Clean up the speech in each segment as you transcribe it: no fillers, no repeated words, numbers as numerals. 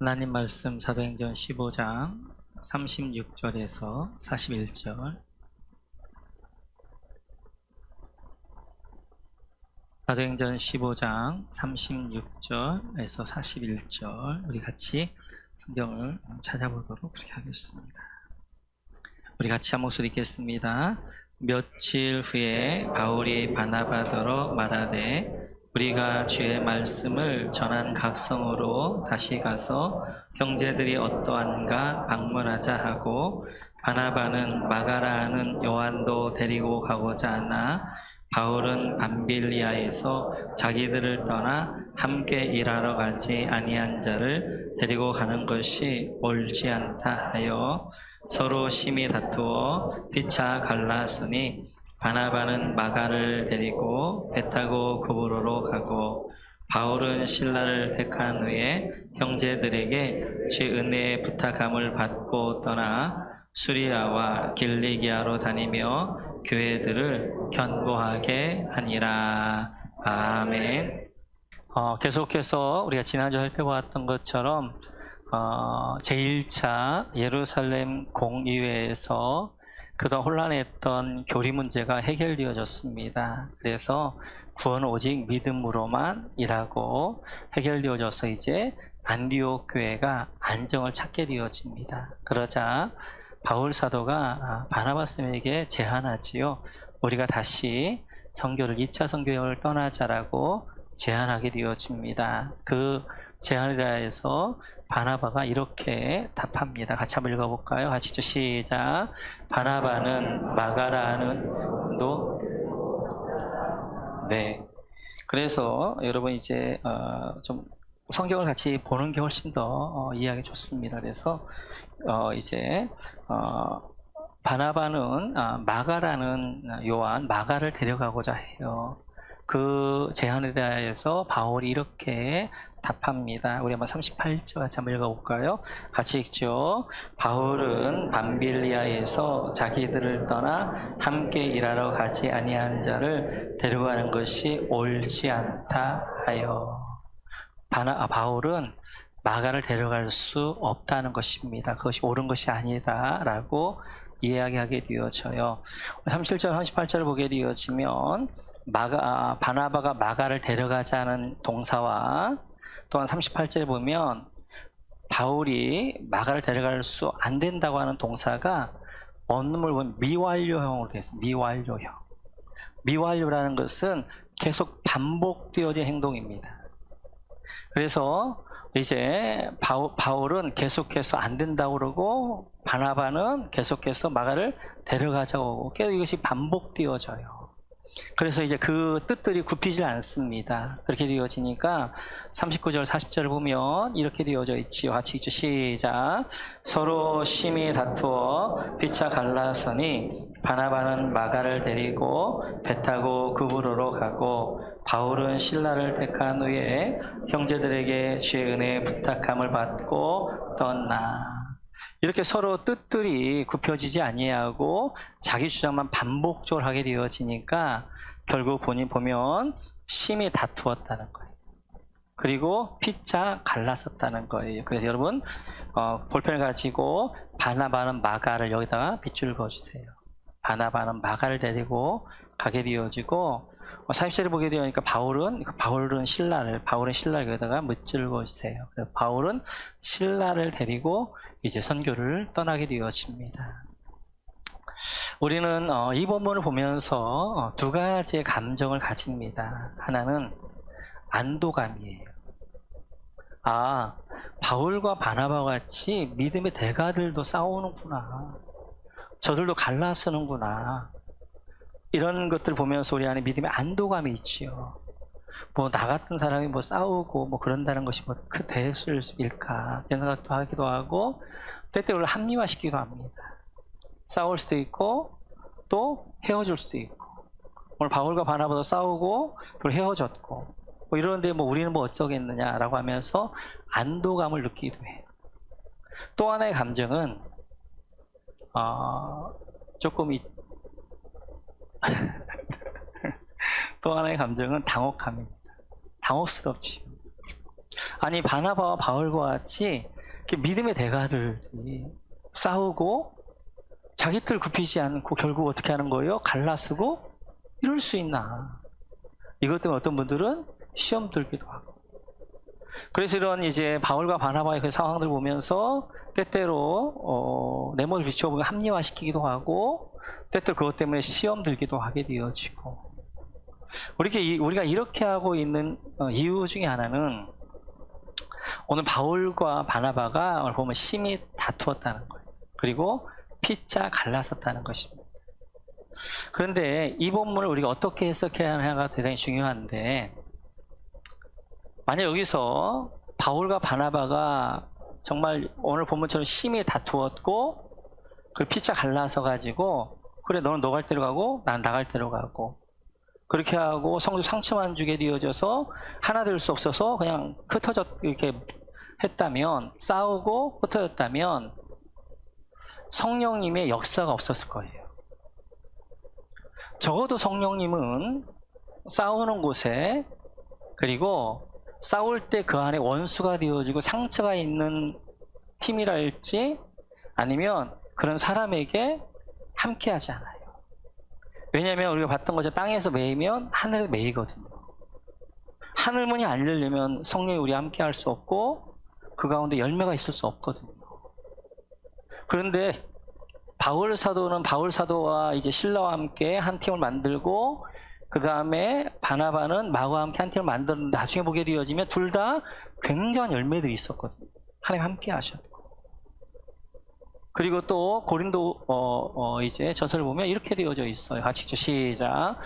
하나님 말씀 사도행전 15장 36절에서 41절. 사도행전 15장 36절에서 41절 우리 같이 성경을 찾아보도록 그렇게 하겠습니다. 우리 같이 한 목소리 읽겠습니다. 며칠 후에 바울이 바나바더러 말하되 우리가 주의 말씀을 전한 각성으로 다시 가서 형제들이 어떠한가 방문하자 하고 바나바는 마가라 하는 요한도 데리고 가고자 하나 바울은 밤빌리아에서 자기들을 떠나 함께 일하러 가지 아니한 자를 데리고 가는 것이 옳지 않다 하여 서로 심히 다투어 피차 갈라서니 바나바는 마가를 데리고 배 타고 구브로로 가고 바울은 실라를 택한 후에 형제들에게 주 은혜의 부탁함을 받고 떠나 수리아와 길리기아로 다니며 교회들을 견고하게 하니라. 아멘. 계속해서 우리가 지난주 살펴보았던 것처럼 제1차 예루살렘 공의회에서 그동안 혼란했던 교리 문제가 해결되어졌습니다. 그래서 구원은 오직 믿음으로만이라고 해결되어져서 이제 안디옥 교회가 안정을 찾게 되어집니다. 그러자 바울 사도가 바나바스에게 제안하지요. 우리가 다시 선교를 2차 선교 여행을 떠나자라고 제안하게 되어집니다. 그 제안에 대해서 바나바가 이렇게 답합니다. 같이 한번 읽어볼까요? 같이 시작. 바나바는 마가라는 네. 그래서 여러분 이제 좀 성경을 같이 보는 게 훨씬 더 이해하기 좋습니다. 그래서 이제 바나바는 마가라는 요한 마가를 데려가고자 해요. 그 제안에 대해서 바울이 이렇게 답합니다. 우리 한번 38절 같이 한번 읽어볼까요? 같이 읽죠. 바울은 밤빌리아에서 자기들을 떠나 함께 일하러 가지 아니한 자를 데려가는 것이 옳지 않다 하여. 바울은 마가를 데려갈 수 없다는 것입니다. 그것이 옳은 것이 아니다 라고 이야기하게 되어져요. 37절 38절을 보게 되어지면 바나바가 마가를 데려가자는 동사와 또한 38절에 보면 바울이 마가를 데려갈 수 안 된다고 하는 동사가 원문을 보면 미완료형으로 되어 있습니다. 미완료형. 미완료라는 것은 계속 반복되어진 행동입니다. 그래서 이제 바울은 계속해서 안 된다고 그러고 바나바는 계속해서 마가를 데려가자고 하고 계속 이것이 반복되어져요. 그래서 이제 그 뜻들이 굽히질 않습니다. 그렇게 되어지니까 39절 40절을 보면 이렇게 되어져 있지요. 같이 읽죠. 시작. 서로 심히 다투어 피차 갈라서니 바나바는 마가를 데리고 배 타고 구브로로 가고 바울은 실라를 택한 후에 형제들에게 주의 은혜의 부탁함을 받고 떠나. 이렇게 서로 뜻들이 굽혀지지 아니하고 자기 주장만 반복적으로 하게 되어지니까 결국 보면 심히 다투었다는 거예요. 그리고 피차 갈라섰다는 거예요. 그래서 여러분 볼펜을 가지고 바나바는 마가를 여기다가 빗줄을 그어주세요. 바나바는 마가를 데리고 가게 되어지고 40절을 보게 되니까 바울은 신라를 여기다가 밑줄을 그어주세요. 그래서 바울은 신라를 데리고 이제 선교를 떠나게 되어집니다. 우리는 이 본문을 보면서 두 가지의 감정을 가집니다. 하나는 안도감이에요. 바울과 바나바 같이 믿음의 대가들도 싸우는구나. 저들도 갈라서는구나. 이런 것들 보면서 우리 안에 믿음의 안도감이 있지요. 나 같은 사람이 싸우고 그런다는 것이 그 대수일까 이런 생각도 하기도 하고 때때로 합리화시키기도 합니다. 싸울 수도 있고 또 헤어질 수도 있고 오늘 바울과 바나바도 싸우고 또 헤어졌고 이러는데 우리는 어쩌겠느냐라고 하면서 안도감을 느끼기도 해요. 또 하나의 감정은 또 하나의 감정은 당혹감입니다. 당혹스럽지. 아니 바나바와 바울과 같이 이렇게 믿음의 대가들이 싸우고 자기 틀 굽히지 않고 결국 어떻게 하는 거예요? 갈라쓰고 이럴 수 있나? 이것 때문에 어떤 분들은 시험 들기도 하고. 그래서 이런 이제 바울과 바나바의 그 상황들 보면서 때때로 내 몸을 비춰보면 합리화시키기도 하고 때때로 그것 때문에 시험 들기도 하게 되어지고. 우리가 이렇게 하고 있는 이유 중에 하나는 오늘 바울과 바나바가 오늘 보면 심히 다투었다는 거예요. 그리고 피자 갈라섰다는 것입니다. 그런데 이 본문을 우리가 어떻게 해석해야 하냐가 대단히 중요한데, 만약 여기서 바울과 바나바가 정말 오늘 본문처럼 심히 다투었고 그 피자 갈라서 가지고 그래 너는 너 갈 대로 가고 난 나 갈 대로 가고 그렇게 하고 성도 상처만 주게 되어져서 하나 될 수 없어서 그냥 흩어졌 이렇게 했다면, 싸우고 흩어졌다면 성령님의 역사가 없었을 거예요. 적어도 성령님은 싸우는 곳에, 그리고 싸울 때 그 안에 원수가 되어지고 상처가 있는 팀이랄지 아니면 그런 사람에게 함께 하지 않아요. 왜냐하면 우리가 봤던 것처럼 땅에서 매이면 하늘에 매이거든요. 하늘문이 안 열리면 성령이 우리와 함께 할 수 없고 그 가운데 열매가 있을 수 없거든요. 그런데 바울 사도는 바울 사도와 이제 실라와 함께 한 팀을 만들고 그 다음에 바나바는 마고와 함께 한 팀을 만들었는데 나중에 보게 되어지면 둘 다 굉장한 열매들이 있었거든요. 하나님 함께 하셨고. 그리고 또 고린도 이제 저서를 보면 이렇게 되어져 있어요. 같이 시작.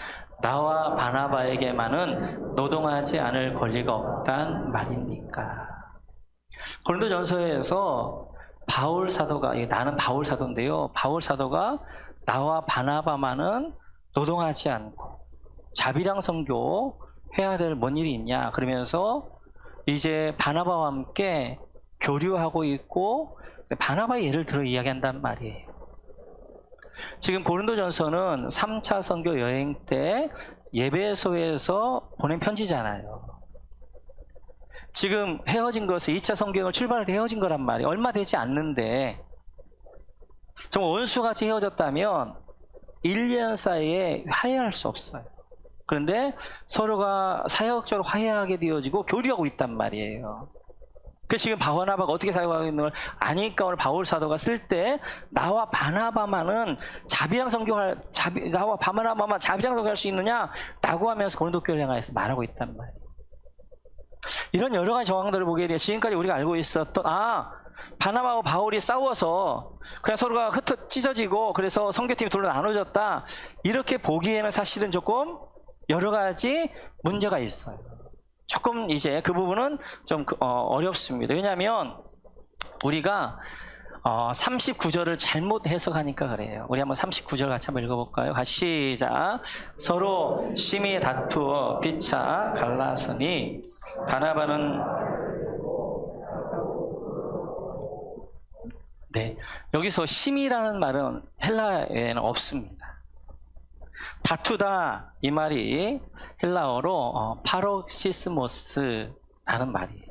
나와 바나바에게만은 노동하지 않을 권리가 없단 말입니까? 고린도 전서에서 바울 사도가, 나는 바울 사도인데요. 바울 사도가 나와 바나바만은 노동하지 않고 자비랑 선교 해야 될 뭔 일이 있냐 그러면서 이제 바나바와 함께 교류하고 있고 바나바의 예를 들어 이야기한단 말이에요. 지금 고린도전서는 3차 선교 여행 때 예배소에서 보낸 편지잖아요. 지금 헤어진 것은 2차 선교여행을 출발할 때 헤어진 거란 말이에요. 얼마 되지 않는데 정말 원수같이 헤어졌다면 1년 사이에 화해할 수 없어요. 그런데 서로가 사역적으로 화해하게 되어지고 교류하고 있단 말이에요. 그래서 지금 바나바가 어떻게 사역하고 있는 걸 아니까 오늘 바울 사도가 쓸 때 나와 바나바만은 자비랑 선교할 나와 바나바만 자비랑 선교할 수 있느냐 라고 하면서 고린도 교회를 향해서 말하고 있단 말이에요. 이런 여러 가지 정황들을 보게 되면 지금까지 우리가 알고 있었던 바나바와 바울이 싸워서 그냥 서로가 찢어지고 그래서 선교팀이 둘로 나눠졌다 이렇게 보기에는 사실은 조금 여러 가지 문제가 있어요. 조금 이제 그 부분은 좀 어렵습니다. 왜냐하면 우리가 39절을 잘못 해석하니까 그래요. 우리 한번 39절 같이 한번 읽어볼까요? 같이 시작. 서로 심히 다투어 피차 갈라서니 바나바는 네, 여기서 심이라는 말은 헬라어에는 없습니다. 다투다 이 말이 헬라어로 파록시스모스라는 말이에요.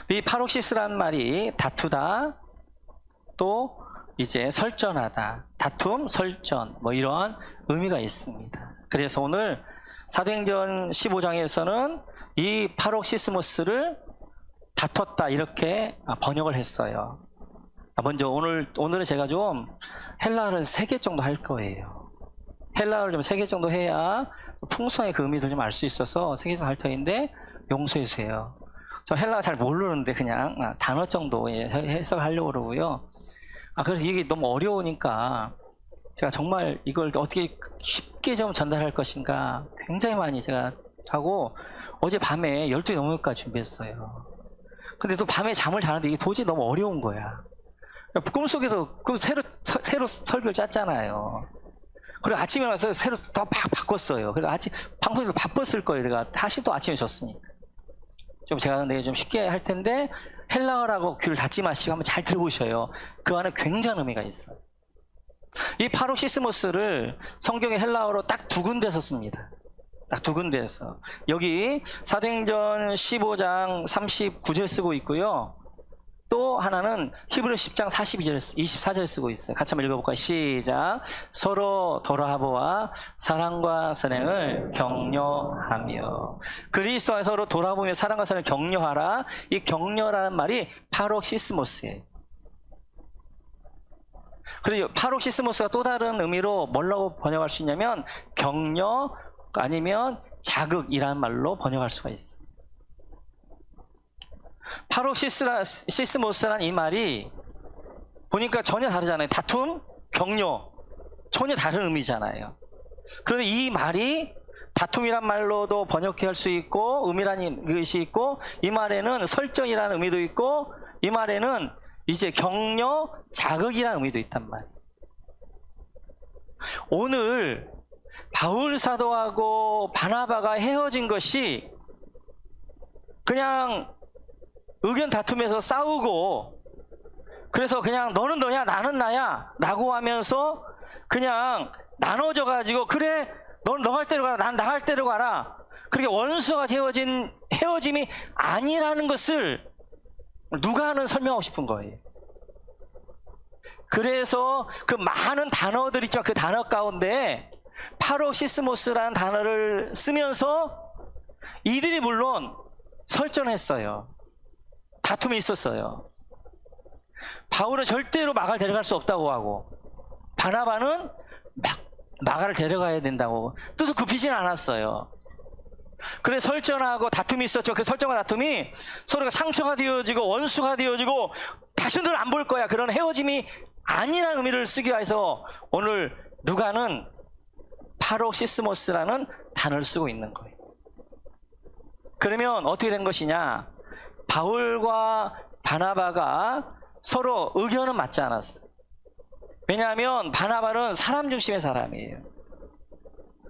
이 파록시스라는 말이 다투다 또 이제 설전하다, 다툼, 설전 뭐 이런 의미가 있습니다. 그래서 오늘 사도행전 15장에서는 이 파록시스모스를 다퉜다 이렇게 번역을 했어요. 먼저 오늘은 제가 좀 헬라어를 3개 정도 할 거예요. 헬라어를 좀 3개 정도 해야 풍성의 그 의미를 좀 알 수 있어서 3개 정도 할 터인데 용서해 주세요. 저 헬라어 잘 모르는데 그냥 단어 정도 해석하려고 그러고요. 그래서 이게 너무 어려우니까 제가 정말 이걸 어떻게 쉽게 좀 전달할 것인가 굉장히 많이 제가 하고 어제 밤에 12시 넘어까지 준비했어요. 근데 또 밤에 잠을 자는데 이게 도저히 너무 어려운 거야. 꿈속에서 새로 설교를 짰잖아요. 그리고 아침에 와서 새로 더 막 바꿨어요. 그래서 방송에서 바빴을 거예요. 내가 다시 또 아침에 줬으니까. 좀 제가 내가 좀 쉽게 할 텐데 헬라어라고 귀를 닫지 마시고 한번 잘 들어보셔요. 그 안에 굉장한 의미가 있어요. 이 파록시스모스를 성경의 헬라어로 딱 2군데서 씁니다. 딱 두 군데에서. 여기 사도행전 15장 39절 쓰고 있고요. 또 하나는 히브리 10장 24절 쓰고 있어요. 같이 한번 읽어볼까요? 시작. 서로 돌아보아 사랑과 선행을 격려하며. 그리스도 안에 서로 돌아보며 사랑과 선행을 격려하라. 이 격려라는 말이 파록시스모스예요. 그리고 파록시스모스가 또 다른 의미로 뭐라고 번역할 수 있냐면 격려 아니면 자극이라는 말로 번역할 수가 있어요. 파록시스모스라는 이 말이 보니까 전혀 다르잖아요. 다툼, 격려, 전혀 다른 의미잖아요. 그런데 이 말이 다툼이란 말로도 번역할 수 있고 의미라는 것이 있고, 이 말에는 설정이라는 의미도 있고, 이 말에는 이제 격려, 자극이라는 의미도 있단 말이에요. 오늘 바울 사도하고 바나바가 헤어진 것이 그냥 의견 다툼에서 싸우고, 그래서 그냥 너는 너야 나는 나야 라고 하면서 그냥 나눠져 가지고, 그래 넌 너 할 대로 가라 난 나 할 대로 가라, 그렇게 원수가 헤어짐이 아니라는 것을 누가는 설명하고 싶은 거예요. 그래서 그 많은 단어들이 있지만 그 단어 가운데 파록시스모스라는 단어를 쓰면서 이들이 물론 설전했어요. 다툼이 있었어요. 바울은 절대로 마가를 데려갈 수 없다고 하고, 바나바는 마가를 데려가야 된다고 뜻을 굽히진 않았어요. 그래 설전하고 다툼이 있었죠. 그 설전과 다툼이 서로가 상처가 되어지고 원수가 되어지고 다시 널 안 볼 거야, 그런 헤어짐이 아니라는 의미를 쓰기 위해서 오늘 누가는 파록시스모스라는 단어를 쓰고 있는 거예요. 그러면 어떻게 된 것이냐? 바울과 바나바가 서로 의견은 맞지 않았어요. 왜냐하면 바나바는 사람 중심의 사람이에요.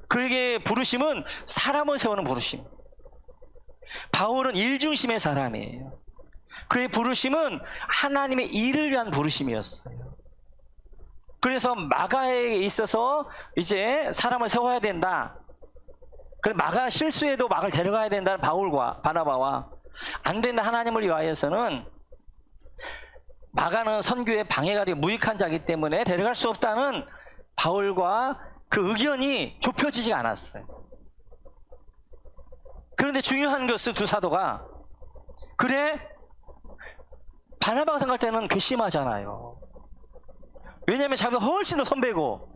그에게 부르심은 사람을 세우는 부르심. 바울은 일 중심의 사람이에요. 그의 부르심은 하나님의 일을 위한 부르심이었어요. 그래서 마가에 있어서 이제 사람을 세워야 된다. 그래서 마가 실수해도 마가를 데려가야 된다는 바울과 바나바와, 안 된다 하나님을 위하여서는 마가는 선교에 방해가 되고 무익한 자이기 때문에 데려갈 수 없다는 바울과 그 의견이 좁혀지지 않았어요. 그런데 중요한 것은 두 사도가, 그래 바나바가 생각할 때는 괘씸하잖아요. 왜냐하면 자기가 훨씬 더 선배고,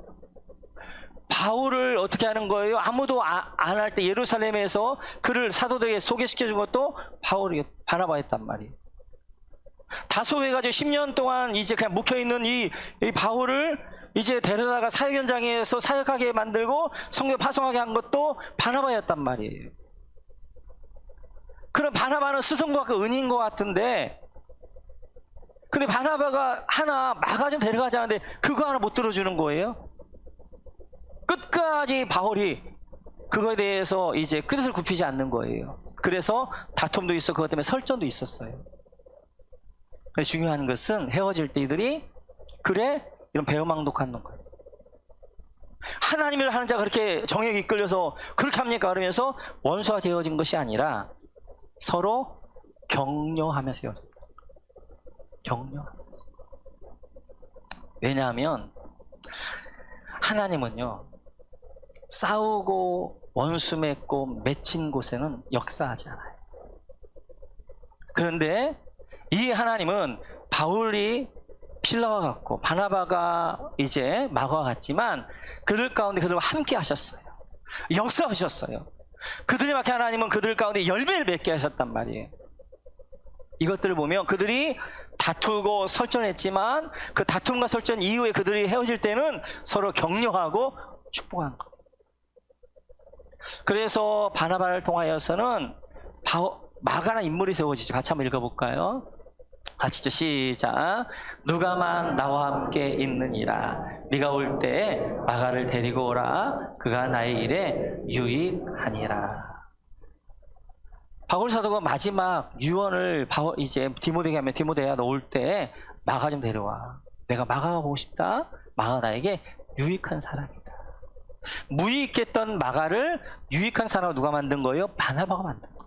바울을 어떻게 하는 거예요? 아무도 안 할 때 예루살렘에서 그를 사도들에게 소개시켜준 것도 바나바였단 말이에요. 다소해가지고 10년 동안 이제 그냥 묵혀있는 이 바울을 이제 데려다가 사역 현장에서 사역하게 만들고 성교 파송하게 한 것도 바나바였단 말이에요. 그럼 바나바는 스승과 그 은인 것 같은데, 근데 바나바가 하나 마가 좀 데려가자는데 그거 하나 못 들어주는 거예요. 끝까지 바울이 그거에 대해서 이제 끝을 굽히지 않는 거예요. 그래서 다툼도 있어, 그것 때문에 설전도 있었어요. 중요한 것은 헤어질 때 이들이 그래 이런 배은망덕하는 거예요. 하나님을 하는 자가 그렇게 정욕이 이끌려서 그렇게 합니까? 그러면서 원수와 헤어진 것이 아니라 서로 격려하면서 헤어졌다. 격려하면서. 왜냐하면 하나님은요, 싸우고 원수 맺고 맺힌 곳에는 역사하지 않아요. 그런데 이 하나님은 바울이 필라와 같고 바나바가 이제 마가와 같지만 그들 가운데 그들과 함께 하셨어요. 역사하셨어요. 그들이 막히 하나님은 그들 가운데 열매를 맺게 하셨단 말이에요. 이것들을 보면 그들이 다투고 설전했지만 그 다툼과 설전 이후에 그들이 헤어질 때는 서로 격려하고 축복한 것. 그래서 바나바를 통하여서는 마가라는 인물이 세워지죠. 같이 한번 읽어볼까요? 같이 시작. 누가만 나와 함께 있느니라. 네가 올 때 마가를 데리고 오라. 그가 나의 일에 유익하니라. 바울 사도가 마지막 유언을 이제 디모데에게 하면, 디모데야 너 올 때 마가 좀 데려와. 내가 마가가 보고 싶다. 마가 나에게 유익한 사람이다. 무익했던 마가를 유익한 사람으로 누가 만든 거예요? 바나바가 만든 거예요.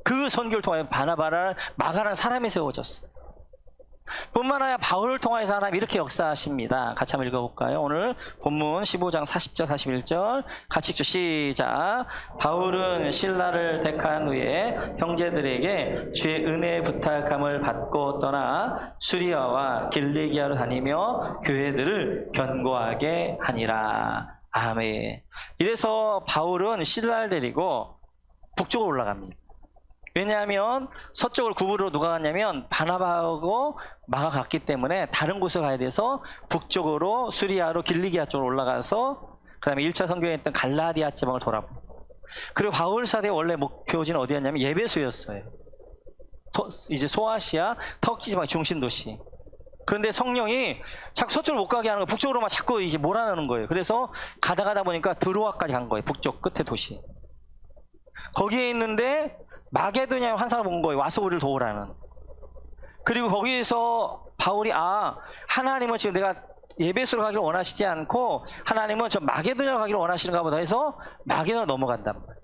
그 선교를 통하여 바나바를 마가라는 사람이 세워졌어요. 뿐만 아니라 바울을 통하여서 하나님 이렇게 역사하십니다. 같이 한번 읽어볼까요? 오늘 본문 15장 40절 41절 같이 읽죠. 시작. 바울은 신라를 택한 후에 형제들에게 주의 은혜의 부탁함을 받고 떠나 수리아와 길리기아로 다니며 교회들을 견고하게 하니라. 아멘. 이래서 바울은 신라를 데리고 북쪽으로 올라갑니다. 왜냐하면 서쪽을 구부로 누가 갔냐면 바나바하고 마가 갔기 때문에 다른 곳을 가야 돼서 북쪽으로 수리아로 길리기아 쪽으로 올라가서 그 다음에 1차 선교했던 갈라디아 지방을 돌아보고, 그리고 바울 사대의 원래 목표지는 어디였냐면 예배소였어요. 이제 소아시아 터키 지방의 중심 도시. 그런데 성령이 자꾸 서쪽으로 못 가게 하는 거예요. 북쪽으로만 자꾸 이제 몰아넣는 거예요. 그래서 가다 보니까 드로아까지 간 거예요. 북쪽 끝에 도시. 거기에 있는데 마게도냐의 환상을 본 거예요. 와서 우리를 도우라는. 그리고 거기에서 바울이 하나님은 지금 내가 예배소로 가기를 원하시지 않고 하나님은 저 마게도냐로 가기를 원하시는가 보다 해서 마게도냐로 넘어간단 말이에요.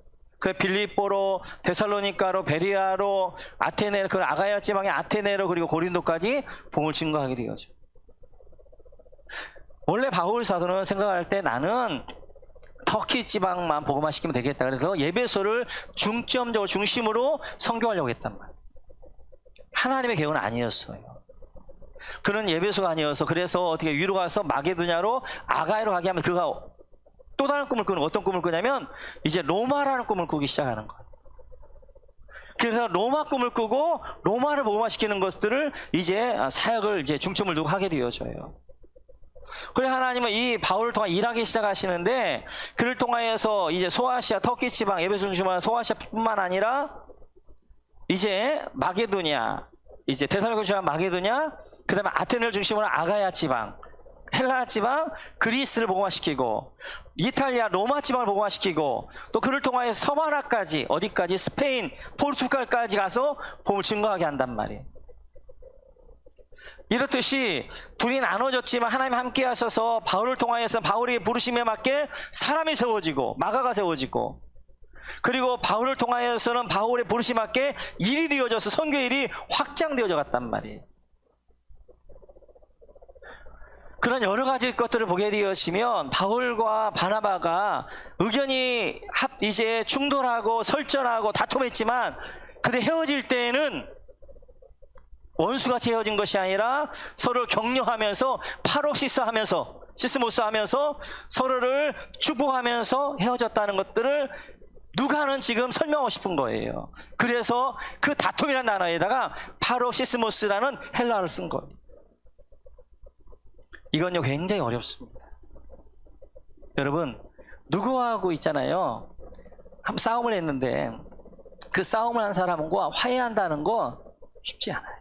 그 빌립보로, 데살로니카로, 베리아로, 아테네, 그 아가야 지방의 아테네로, 그리고 고린도까지 복음을 증거하게 되죠. 원래 바울 사도는 생각할 때 나는 터키 지방만 복음화 시키면 되겠다. 그래서 예배소를 중점적으로 중심으로 선교하려고 했단 말이에요. 하나님의 계획은 아니었어요. 그는 예배소가 아니어서, 그래서 어떻게 위로 가서 마게도냐로 아가야로 가게 하면 그가 또 다른 꿈을 꾸는, 어떤 꿈을 꾸냐면 이제 로마라는 꿈을 꾸기 시작하는 거예요. 그래서 로마 꿈을 꾸고 로마를 복음화시키는 것들을 이제 사역을 이제 중점을 두고 하게 되어져요. 그래 하나님은 이 바울을 통해 일하기 시작하시는데, 그를 통하여서 이제 소아시아 터키 지방 예배소 중심으로 소아시아뿐만 아니라 이제 마게도냐, 이제 데살로니가 마게도냐, 그 다음에 아테네를 중심으로 아가야 지방, 헬라 지방, 그리스를 복음화시키고, 이탈리아 로마 지방을 복음화시키고, 또 그를 통하여 서바라까지, 어디까지? 스페인, 포르투갈까지 가서 복음을 증거하게 한단 말이에요. 이렇듯이 둘이 나눠졌지만 하나님 함께 하셔서 바울을 통하여서 바울이 부르심에 맞게 사람이 세워지고 마가가 세워지고, 그리고 바울을 통하여서는 바울의 부르심에 맞게 일이 되어져서 선교일이 확장되어져 갔단 말이에요. 그런 여러 가지 것들을 보게 되어지면 바울과 바나바가 의견이 이제 충돌하고 설전하고 다툼했지만, 그때 헤어질 때에는 원수같이 헤어진 것이 아니라 서로를 격려하면서 파록시스하면서 시스모스하면서 서로를 축복하면서 헤어졌다는 것들을 누가는 지금 설명하고 싶은 거예요. 그래서 그 다툼이라는 단어에다가 파록시스모스라는 헬라어를 쓴 거예요. 이건요 굉장히 어렵습니다. 여러분, 누구하고 있잖아요, 한 싸움을 했는데 그 싸움을 한 사람과 화해한다는 거 쉽지 않아요.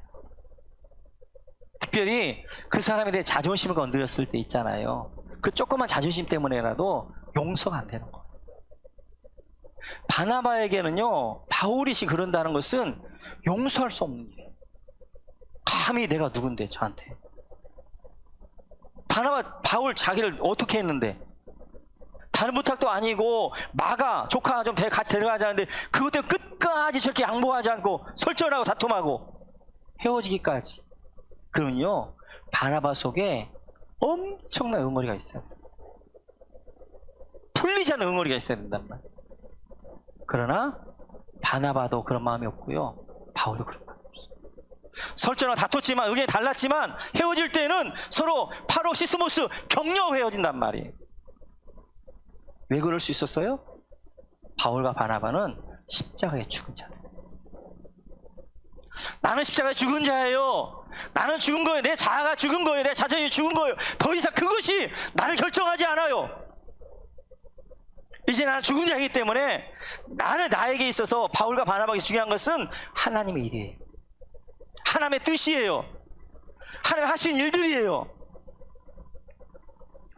특별히 그 사람에 대해 자존심을 건드렸을 때 있잖아요. 그 조그만 자존심 때문에라도 용서가 안 되는 거예요. 바나바에게는요, 바울이 그런다는 것은 용서할 수 없는 일이에요. 감히 내가 누군데 저한테. 바울 자기를 어떻게 했는데, 다른 부탁도 아니고 마가 조카 좀 같이 데려가자는데 그것 때문에 끝까지 저렇게 양보하지 않고 설전하고 다툼하고 헤어지기까지. 그러면요 바나바 속에 엄청난 응어리가 있어요. 풀리지 않는 응어리가 있어야 된단 말이에요. 그러나 바나바도 그런 마음이 없고요, 바울도 그런 마음이 없어요. 설전하고 다퉜지만, 의견이 달랐지만 헤어질 때는 서로 파록시스모스 격려하고 헤어진단 말이에요. 왜 그럴 수 있었어요? 바울과 바나바는 십자가에 죽은 자들. 나는 십자가에 죽은 자예요. 나는 죽은 거예요. 내 자아가 죽은 거예요. 내 자존이 죽은 거예요. 더 이상 그것이 나를 결정하지 않아요. 이제 나는 죽은 자이기 때문에 나에게 있어서 바울과 바나바에게 중요한 것은 하나님의 일이에요. 하나님의 뜻이에요. 하나님 하신 일들이에요.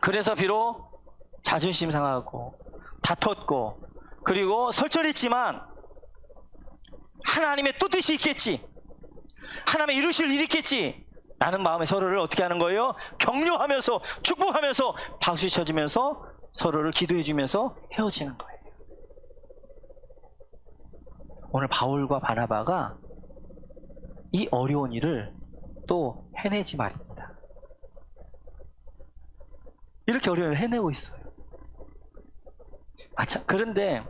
그래서 비록 자존심 상하고 다퉜고 그리고 설전했지만 하나님의 또 뜻이 있겠지, 하나님의 이루실 일이 있겠지 라는 마음에 서로를 어떻게 하는 거예요? 격려하면서 축복하면서 박수 쳐주면서 서로를 기도해 주면서 헤어지는 거예요. 오늘 바울과 바나바가 이 어려운 일을 또 해내지 말입니다. 이렇게 어려운 일을 해내고 있어요. 참, 그런데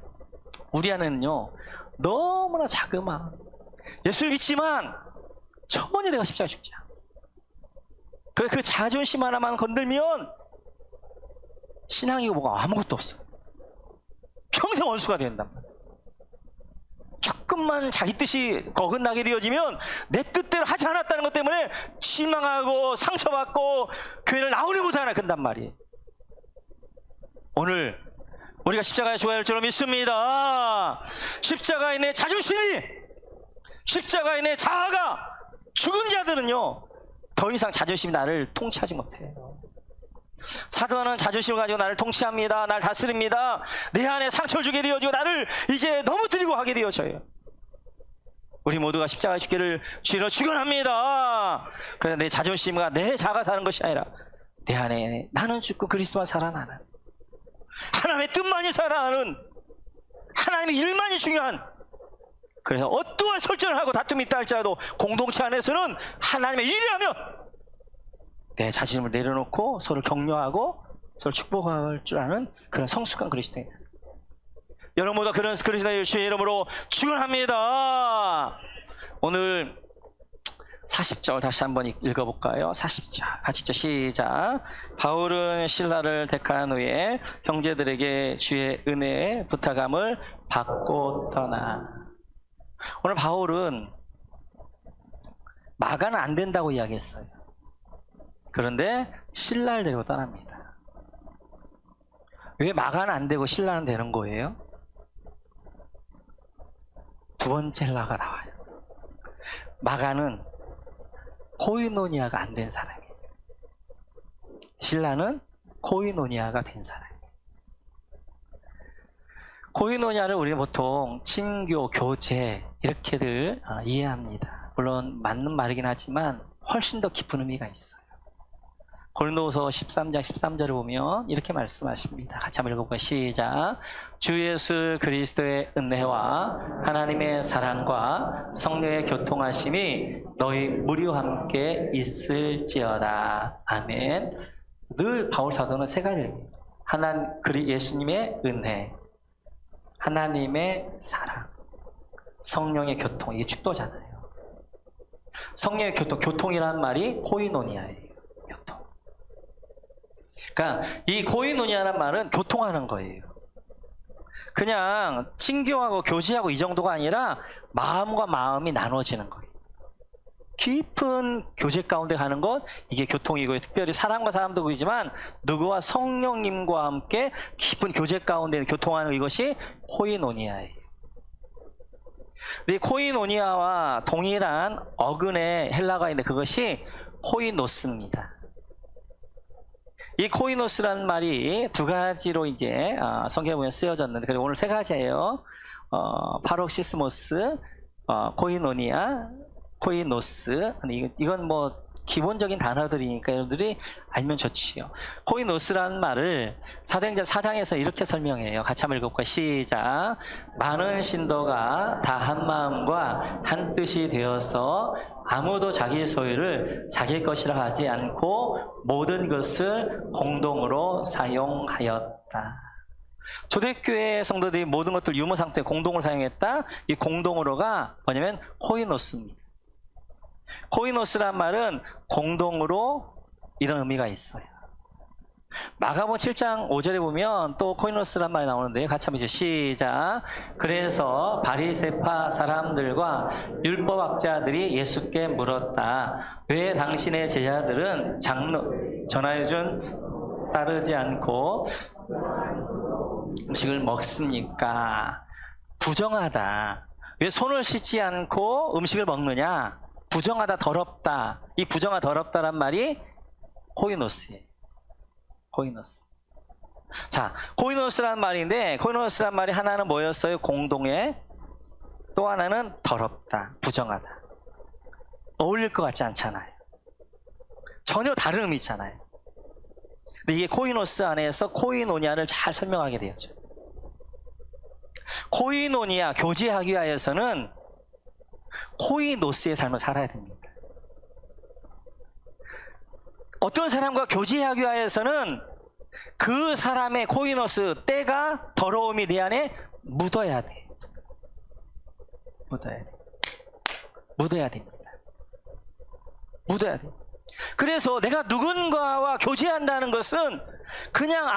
우리 안에는요, 너무나 자그마한, 예수를 믿지만 전혀 내가 십자가에 죽지 않아. 그래, 그 자존심 하나만 건들면 신앙이고 뭐가 아무것도 없어. 평생 원수가 된단 말이야. 조금만 자기 뜻이 어긋나게 되어지면 내 뜻대로 하지 않았다는 것 때문에 실망하고 상처받고 교회를 나오지 못하나 그런단 말이에요. 오늘 우리가 십자가에 죽어야 할 줄로 믿습니다. 십자가에 내 자존심이, 십자가에 내 자아가 죽은 자들은요, 더 이상 자존심이 나를 통치하지 못해요. 사단은 자존심을 가지고 나를 통치합니다. 나를 다스립니다. 내 안에 상처를 주게 되어지고 나를 이제 넘어뜨리고 하게 되어져요. 우리 모두가 십자가의 죽기를 주로 축원합니다. 그래서 내 자존심과 내 자아가 사는 것이 아니라 내 안에 나는 죽고 그리스도만 살아나는, 하나님의 뜻만이 살아나는, 하나님의 일만이 중요한, 그래서 어떠한 설전을 하고 다툼이 있다 할지라도 공동체 안에서는 하나님의 일이라면 내 자신을 내려놓고 서로 격려하고 서로 축복할 줄 아는 그런 성숙한 그리스도입니다. 여러분 모두 그런 그리스도의 주의 이름으로 축원합니다. 오늘 40절 다시 한번 읽어볼까요? 40절 같이 읽죠. 시작. 바울은 신라를 택한 후에 형제들에게 주의 은혜의 부탁함을 받고 떠나. 오늘 바울은 마가는 안 된다고 이야기했어요. 그런데 신라를 데리고 떠납니다. 왜 마가는 안 되고 신라는 되는 거예요? 두 번째 신라가 나와요. 마가는 코이노니아가 안 된 사람이에요. 신라는 코이노니아가 된 사람이에요. 코이노니아를 우리가 보통 친교, 교제 이렇게들 이해합니다. 물론 맞는 말이긴 하지만 훨씬 더 깊은 의미가 있어요. 고린도후서 13장 13절을 보면 이렇게 말씀하십니다. 같이 한번 읽어볼까요? 시작. 주 예수 그리스도의 은혜와 하나님의 사랑과 성령의 교통하심이 너희 무리와 함께 있을지어다. 아멘. 늘 바울 사도는 세 가지를, 예수님의 은혜, 하나님의 사랑, 성령의 교통. 이게 축도잖아요. 성령의 교통, 교통이라는 말이 코이노니아예요. 교통. 그러니까 이 코이노니아라는 말은 교통하는 거예요. 그냥 친교하고 교제하고 이 정도가 아니라 마음과 마음이 나눠지는 거예요. 깊은 교제 가운데 가는 것, 이게 교통이고요. 특별히 사람과 사람도 그이지만 누구와 성령님과 함께 깊은 교제 가운데 교통하는 이것이 코이노니아예요. 이 코이노니아와 동일한 어근의 헬라어가 있는데 그것이 코이노스입니다. 이 코이노스라는 말이 두 가지로 이제 성경에 보면 쓰여졌는데, 그리고 오늘 세 가지예요. 파록시스모스, 코이노니아, 코이노스. 이건 뭐 기본적인 단어들이니까 여러분들이 알면 좋지요. 코이노스라는 말을 사도행전 4장에서 이렇게 설명해요. 같이 한번 읽어볼까요? 시작. 많은 신도가 다 한 마음과 한 뜻이 되어서 아무도 자기 소유를 자기 것이라 하지 않고 모든 것을 공동으로 사용하였다. 초대교회 성도들이 모든 것들 유무 상태에 공동으로 사용했다. 이 공동으로가 뭐냐면 코이노스입니다. 코이노스란 말은 공동으로, 이런 의미가 있어요. 마가복음 7장 5절에 보면 또 코이노스란 말이 나오는데 같이 한번 시작. 그래서 바리새파 사람들과 율법학자들이 예수께 물었다. 왜 당신의 제자들은 장로 전하여준 따르지 않고 음식을 먹습니까? 부정하다. 왜 손을 씻지 않고 음식을 먹느냐? 부정하다, 더럽다. 이 부정하다, 더럽다란 말이 코이노스예요. 코이노스. 자, 코이노스란 말인데, 코이노스란 말이 하나는 뭐였어요? 공동에. 또 하나는 더럽다, 부정하다. 어울릴 것 같지 않잖아요. 전혀 다른 의미잖아요. 근데 이게 코이노스 안에서 코이노니아를 잘 설명하게 되었죠. 코이노니아, 교제하기 위하여서는 코이노스의 삶을 살아야 됩니다. 어떤 사람과 교제하기 위하여서는 그 사람의 코이노스, 때가, 더러움이 내 안에 묻어야 돼. 묻어야 됩니다. 묻어야 돼. 그래서 내가 누군가와 교제한다는 것은 그냥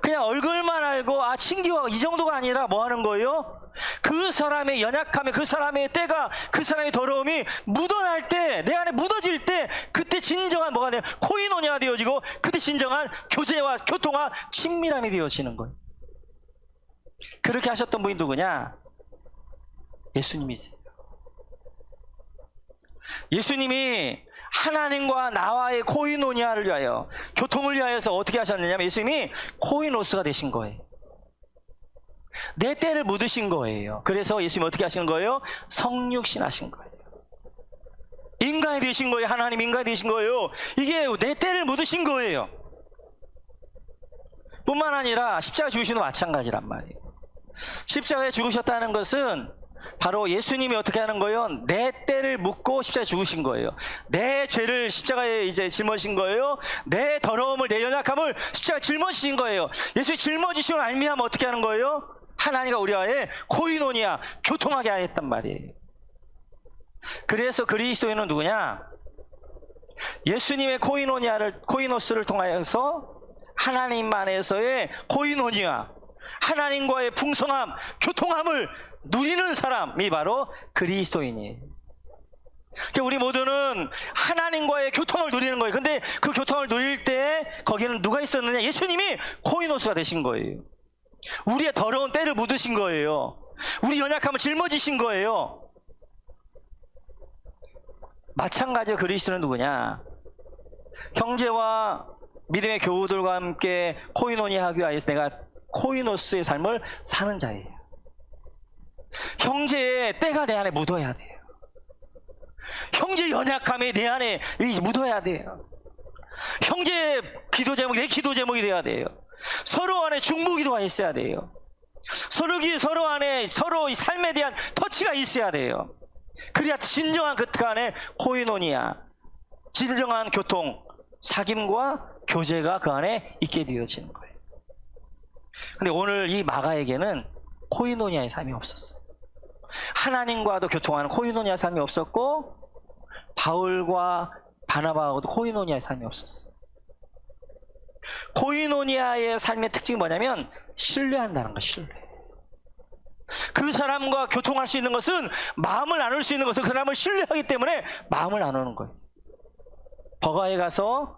얼굴만 알고 친기와 이 정도가 아니라 뭐 하는 거예요? 그 사람의 연약함에, 그 사람의 때가, 그 사람의 더러움이 묻어날 때, 내 안에 묻어질 때, 그때 진정한 뭐가 돼요? 코이노니아가 되어지고, 그때 진정한 교제와 교통과 친밀함이 되어지는 거예요. 그렇게 하셨던 분이 누구냐? 예수님이세요. 예수님이 하나님과 나와의 코이노니아를 위하여, 교통을 위하여서 어떻게 하셨느냐면 예수님이 코이노스가 되신 거예요. 내 때를 묻으신 거예요. 그래서 예수님이 어떻게 하신 거예요? 성육신 하신 거예요. 인간이 되신 거예요. 하나님 인간이 되신 거예요. 이게 내 때를 묻으신 거예요. 뿐만 아니라 십자가 죽으신 건 마찬가지란 말이에요. 십자가에 죽으셨다는 것은 바로 예수님이 어떻게 하는 거예요? 내 때를 묻고 십자가에 죽으신 거예요. 내 죄를 십자가에 이제 짊어진 거예요. 내 더러움을, 내 연약함을 십자가에 짊어지신 거예요. 예수의 짊어지심을 알미하면 어떻게 하는 거예요? 하나님과 우리와의 코이노니아, 교통하게 하였단 말이에요. 그래서 그리스도인은 누구냐? 예수님의 코이노스를 통하여서 하나님 안에서의 코이노니아, 하나님과의 풍성함, 교통함을 누리는 사람이 바로 그리스도인이에요. 그러니까 우리 모두는 하나님과의 교통을 누리는 거예요. 근데 그 교통을 누릴 때 거기는 누가 있었느냐? 예수님이 코이노스가 되신 거예요. 우리의 더러운 때를 묻으신 거예요. 우리 연약함을 짊어지신 거예요. 마찬가지로 그리스도는 누구냐? 형제와 믿음의 교우들과 함께 코이노니아하기 위하여서 내가 코이노스의 삶을 사는 자예요. 형제의 때가 내 안에 묻어야 돼요. 형제의 연약함이 내 안에 묻어야 돼요. 형제의 기도 제목이 내 기도 제목이 돼야 돼요. 서로 안에 중보기도가 있어야 돼요. 서로 안에 서로 삶에 대한 터치가 있어야 돼요. 그래야 진정한 그 안에 코이노니아, 진정한 교통, 사귐과 교제가 그 안에 있게 되어지는 거예요. 근데 오늘 이 마가에게는 코이노니아의 삶이 없었어요. 하나님과도 교통하는 코이노니아의 삶이 없었고, 바울과 바나바하고도 코이노니아의 삶이 없었어요. 코이노니아의 삶의 특징이 뭐냐면 신뢰한다는 거, 신뢰. 그 사람과 교통할 수 있는 것은, 마음을 나눌 수 있는 것은 그 사람을 신뢰하기 때문에 마음을 나누는 거예요. 버가에 가서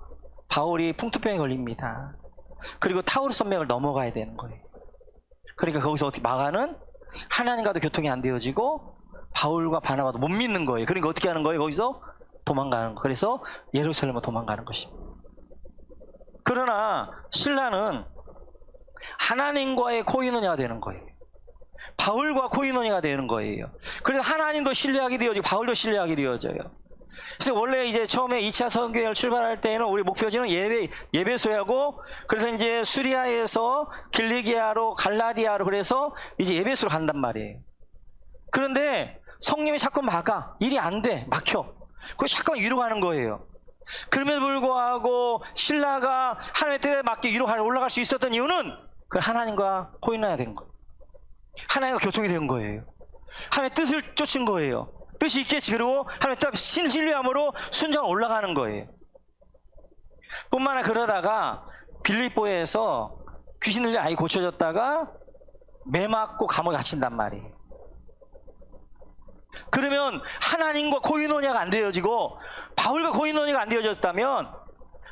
바울이 풍토병에 걸립니다. 그리고 타우르 선맥을 넘어가야 되는 거예요. 그러니까 거기서 어떻게 마가는 하나님과도 교통이 안 되어지고 바울과 바나바도 못 믿는 거예요. 그러니까 어떻게 하는 거예요? 거기서 도망가는 거. 그래서 예루살렘으로 도망가는 것입니다. 그러나 신라는 하나님과의 코이노니아가 되는 거예요. 바울과 코이노니아가 되는 거예요. 그래서 하나님도 신뢰하게 되어지고 바울도 신뢰하게 되어져요. 그래서 원래 이제 처음에 2차 선교회를 출발할 때는 우리 목표지는 예배소하고, 그래서 이제 수리아에서 길리기아로 갈라디아로, 그래서 이제 예배소로 간단 말이에요. 그런데 성님이 자꾸 막아. 일이 안 돼. 막혀. 그래서 자꾸 위로 가는 거예요. 그럼에도 불구하고 신라가 하나님의 뜻에 맞게 위로 올라갈 수 있었던 이유는 그 하나님과 코이노니아가 된 거예요. 하나님과 교통이 된 거예요. 하나님의 뜻을 쫓은 거예요. 뜻이 있겠지. 그리고 하나님의 뜻 신뢰함으로 순정 올라가는 거예요. 뿐만 아니라 그러다가 빌립보에서 귀신 들린 아이 고쳐졌다가 매 맞고 감옥에 갇힌단 말이에요. 그러면 하나님과 코이노니아가 안 되어지고 바울과 코이노니아가 안 되어졌다면,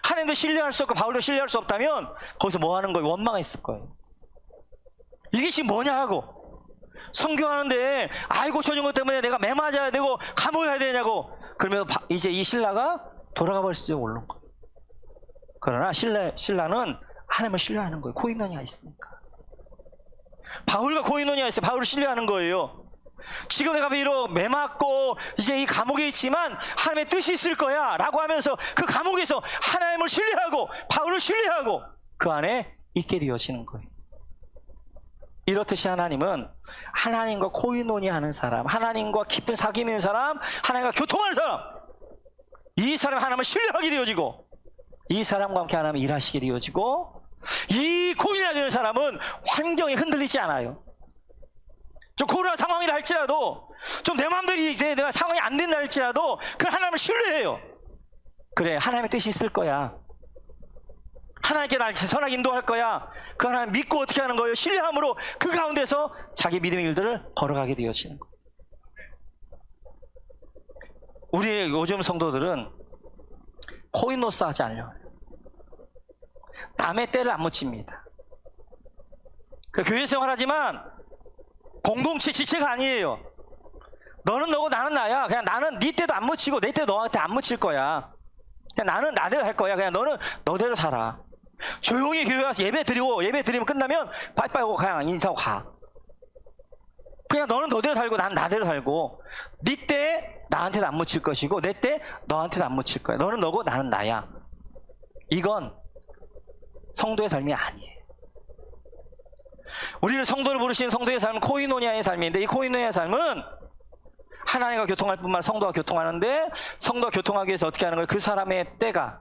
하나님도 신뢰할 수 없고 바울도 신뢰할 수 없다면 거기서 뭐 하는 거예요? 원망이 있을 거예요. 이게 지금 뭐냐 하고, 선교하는데 아이 고쳐준 것 때문에 내가 매 맞아야 되고 감옥에 가야 되냐고. 그러면 이제 이 신라가 돌아가 버릴지 모르는 거예요. 그러나 신라는 하나님을 신뢰하는 거예요. 코이노니아가 있으니까. 바울과 코이노니아가 있어요. 바울을 신뢰하는 거예요. 지금 내가 비록 매맞고 이제 이 감옥에 있지만 하나님의 뜻이 있을 거야 라고 하면서 그 감옥에서 하나님을 신뢰하고 바울을 신뢰하고 그 안에 있게 되어지는 거예요. 이렇듯이 하나님은 하나님과 코이노니하는 사람, 하나님과 깊은 사귐이 있는 사람, 하나님과 교통하는 사람, 이 사람이 하나님을 신뢰하게 되어지고 이 사람과 함께 하나님이 일하시게 되어지고 이 코이노니아 되는 사람은 환경에 흔들리지 않아요. 좀 고루한 상황이라 할지라도 좀 내 마음대로 이제 내가 상황이 안 된다 할지라도 그 하나님을 신뢰해요. 그래, 하나님의 뜻이 있을 거야. 하나님께 날 선하게 인도할 거야. 그 하나님 믿고 어떻게 하는 거예요? 신뢰함으로 그 가운데서 자기 믿음의 일들을 걸어가게 되어지는 거예요. 우리 요즘 성도들은 코이노스 하지 않려고 해요. 남의 때를 안 묻힙니다. 그 교회 생활하지만 공동체 지체가 아니에요. 너는 너고 나는 나야. 그냥 나는 네 때도 안 묻히고 내 때도 너한테 안 묻힐 거야. 그냥 나는 나대로 할 거야. 그냥 너는 너대로 살아. 조용히 교회 와서 예배 드리고 예배 드리면 끝나면 빠이빠이 하고 그냥 인사하고 가. 그냥 너는 너대로 살고 나는 나대로 살고 네 때 나한테도 안 묻힐 것이고 내 때 너한테도 안 묻힐 거야. 너는 너고 나는 나야. 이건 성도의 삶이 아니에요. 우리를 성도를 부르신 성도의 삶은 코이노니아의 삶인데 이 코이노니아의 삶은 하나님과 교통할 뿐만 아니라 성도와 교통하는데 성도와 교통하기 위해서 어떻게 하는 거예요? 그 사람의 때가,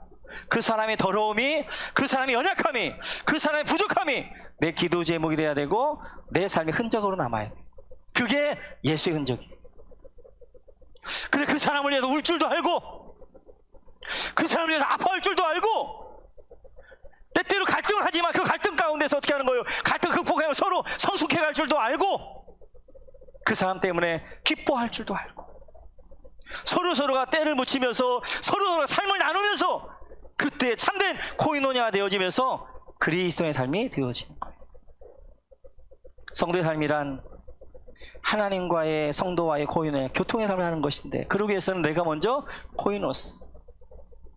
그 사람의 더러움이, 그 사람의 연약함이, 그 사람의 부족함이 내 기도 제목이 돼야 되고 내 삶의 흔적으로 남아야 돼. 그게 예수의 흔적이에요. 근데 그 사람을 위해서 울 줄도 알고 그 사람을 위해서 아파할 줄도 알고 때때로 갈등을 하지만 그 갈등 가운데서 어떻게 하는 거예요? 갈등 극복하면 서로 성숙해 갈 줄도 알고 그 사람 때문에 기뻐할 줄도 알고 서로서로가 때를 묻히면서 서로서로가 삶을 나누면서 그때 참된 코이노니아가 되어지면서 그리스도의 삶이 되어지는 거예요. 성도의 삶이란 하나님과의 성도와의 코이노니아, 교통의 삶을 하는 것인데 그러기 위해서는 내가 먼저 코이노스,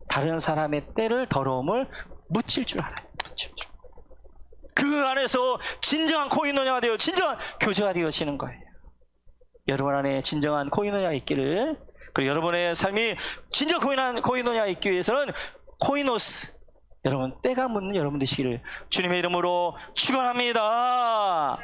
다른 사람의 때를 더러움을 묻힐 줄 알아요. 묻힐 줄. 그 안에서 진정한 코이노니아가 되어 진정한 교제가 되어지는 거예요. 여러분 안에 진정한 코이노니아가 있기를, 그리고 여러분의 삶이 진정한 코이노니아가 있기 위해서는 코이노스, 여러분 때가 묻는 여러분 되시기를 주님의 이름으로 축원합니다.